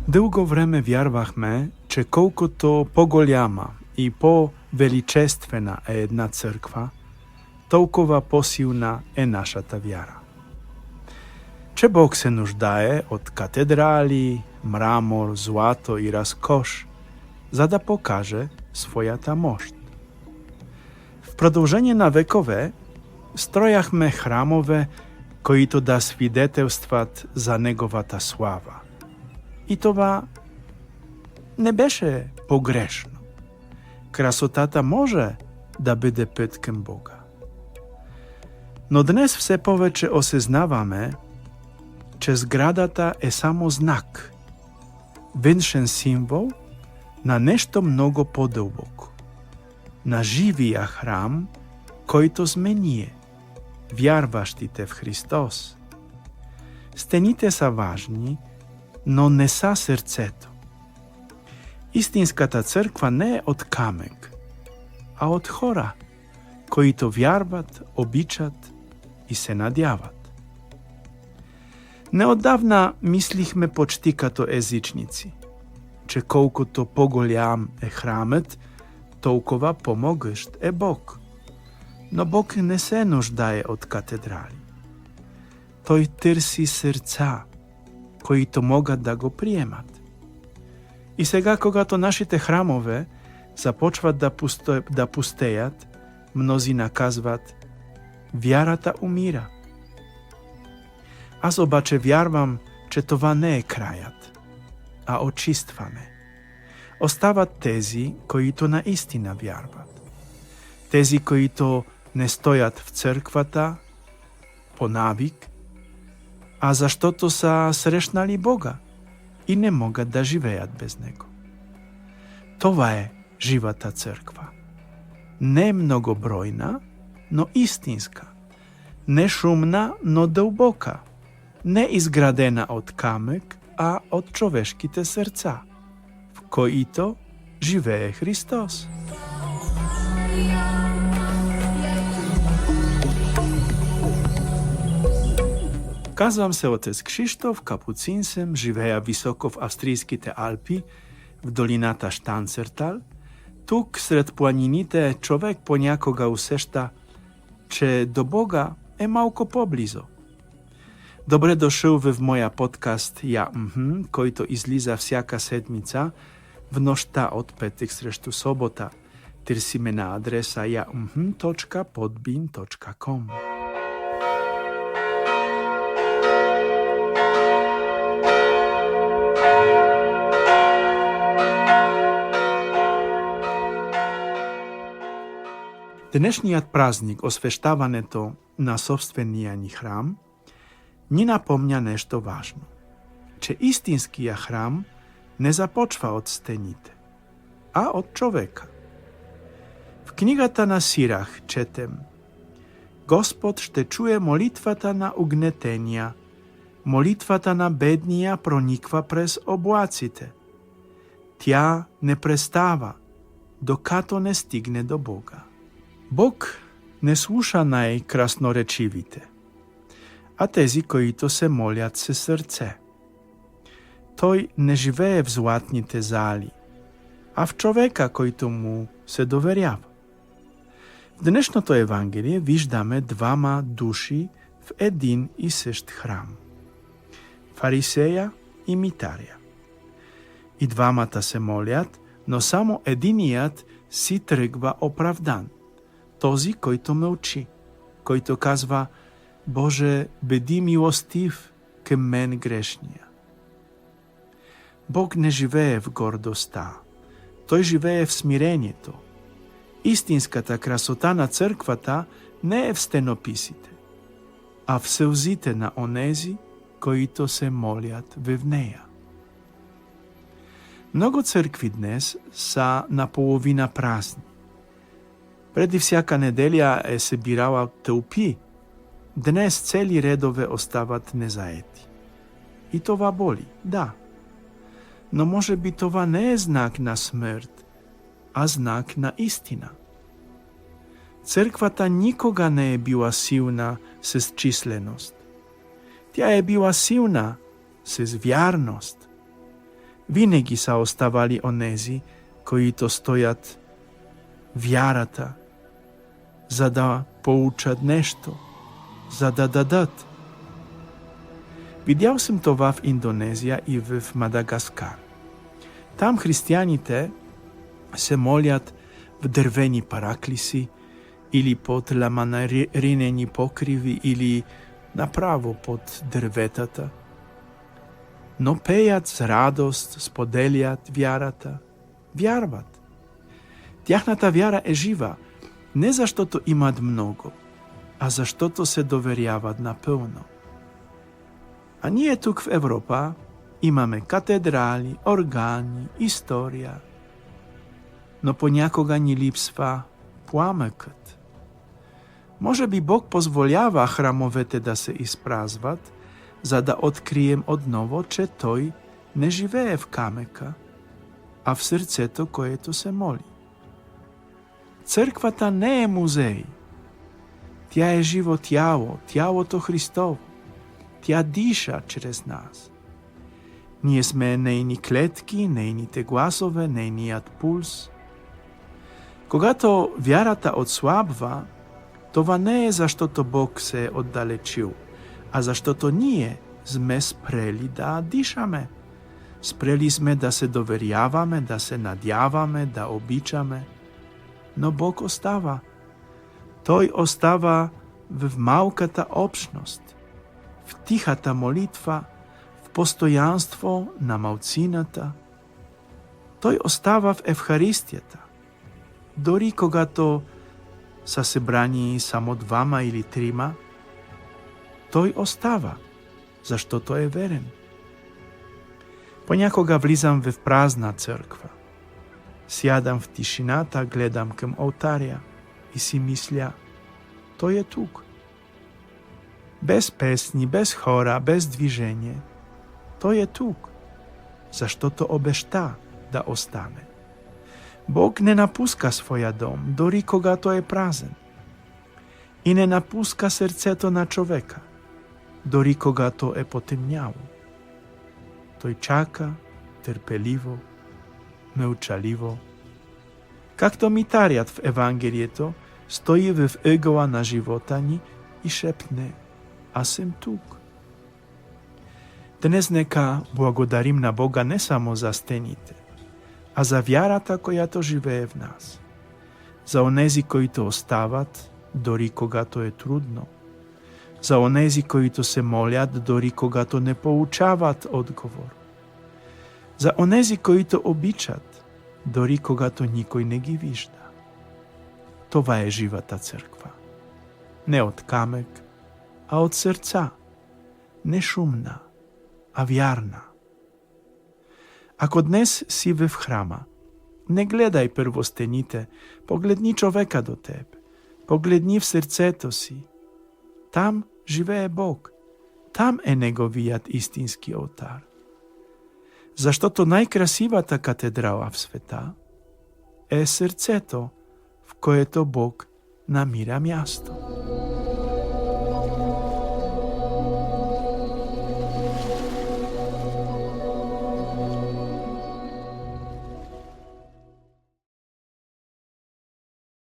Дълго време вярвахме, че колкото по-голяма и по-величествена е една църква, толкова по-силна е нашата вяра. Че Бог се нуждае от катедрали, мрамор, злато и разкош, за да покаже своята мощ. В продължение на векове строяхме храмове, които да свидетелстват за Неговата слава. И това не беше погрешно. Красотата може да бъде път към Бога. Но днес все повече осъзнаваме, че сградата е само знак, външен символ на нещо много по-дълбоко, на живия храм, който сме ние, вярващите в Христос. Стените са важни, но не са сърцето. Истинската църква не е от камък, а от хора, които вярват, обичат и се надяват. Неотдавна мислихме почти като езичници, че колкото по-голям е храмът, толкова по-могъщ е Бог. Но Бог не се нуждае от катедрали. Той търси сърца, които могат да го приемат. И сега, когато нашите храмове започват да пустеят, мнозина казват: вярата умира. Аз обаче вярвам, че това не е краят, а очистване. Остават тези, които наистина вярват. Тези, които не стоят в църквата по навик, а защото са срещнали Бога и не могат да живеят без Него. Това е живата църква. Не многобройна, но истинска. Не шумна, но дълбока. Не изградена от камък, а от човешките сърца, в които живее Христос. Казвам се отец Кшиштоф, капуцин съм, живея високо в австрийските Алпи, в долината Штанцертал. Тук, сред планините, човек понякога усеща, че до Бога е малко по-близо. Добре дошъл в моя подкаст който излиза всяка седмица в нощта от петък срещу събота. Търси ме на адреса yaumhm.podbean.com. Днешният празник, освещаването на собствения ни храм, ни напомня нещо важно, че истинския храм не започва от стените, а от човека. В книгата на Сирах четем: Господ ще чуе молитвата на угнетения, молитвата на бедния прониква през облаците. Тя не престава, докато не стигне до Бога. Бог не слуша най-красноречивите, а тези, които се молят със сърце. Той не живее в златните зали, а в човека, който му се доверява. В днешното Евангелие виждаме двама души в един и същ храм – фарисея и митаря. И двамата се молят, но само единият си тръгва оправдан, този, който мълчи, който казва: Боже, бъди милостив към мен грешния. Бог не живее в гордостта, Той живее в смирението. Истинската красота на църквата не е в стенописите, а в сълзите на онези, които се молят в нея. Много църкви днес са наполовина празни. Преди всяка неделя е събирала тълпи. Днес цели редове остават незаети. И това боли, да. Но може би това не е знак на смърт, а знак на истина. Църквата никога не е била силна с численост. Тя е била силна с вярност. Винаги са оставали онези кои-то стојат вјарата за да поучат нешто, за да дадат. Видял сум това в Индонезија и в Мадагаскар. Там христијаните се молят в дрвени параклиси или под ламанаринени покриви или направо под дрветата. Но пејат с радост, споделјат вјарата, вјарват. Тяхната вјара е жива, не заштото имат многу, а заштото се доверјават напълно. А ние тук в Европа имаме катедрали, органи, историја, но понякога ни липсва пламъкът. Може би Бог позволява храмовете да се испразват, за да открием одново, че Тој не живее в камека, а в срцето което се моли. Црквата не е музеј. Тя е живо тяло, тялото Христово. Тя диша чрез нас. Ние сме нејни клетки, нејните гласове, нејниот пулс. Когато вярата отслабва, това не е заштото Бог се оддалечил, а заштото ние сме спрели да дишаме. Спрели сме да се доверјаваме, да се надјаваме, да обичаме. Но Бог остава. Тој остава в малката опшност, в тихата молитва, в постојанство на малцината. Тој остава в Евхаристијата. Дори когато са себрани само 2 или 3, Тој остава, заштото е верен. Понякога влизам в празна црква. Сјадам в тишината, гледам към олтарја и си мисля, Тој е тук. Без песни, без хора, без движење. Тој е тук, заштото обешта да остане. Бог не напуска своја дом, дори когато е празен. И не напуска срцето на човека, дори когато е потемняло. Тој чака трпеливо, мълчаливо. Както митарјат в Евангелието стои в ъгъла на живота ни и шепне, аз съм тук. Днес нека благодарим на Бога не само за стените, а за вярата която живее в нас. За онези, които остават, дори когато е трудно. За онези, които се молят, дори когато не получават одговор. За онези, които обичат, дори когато никой не ги вижда. Това е живата църква. Не от камък, а от сърца. Не шумна, а вярна. Ако днес си в храма, не гледай първо стените, погледни човека до теб, погледни в сърцето си. Там живее Бог, там е неговият истински олтар. Заштото најкрасивата катедрала в света е сърцето, в което Бог намира място.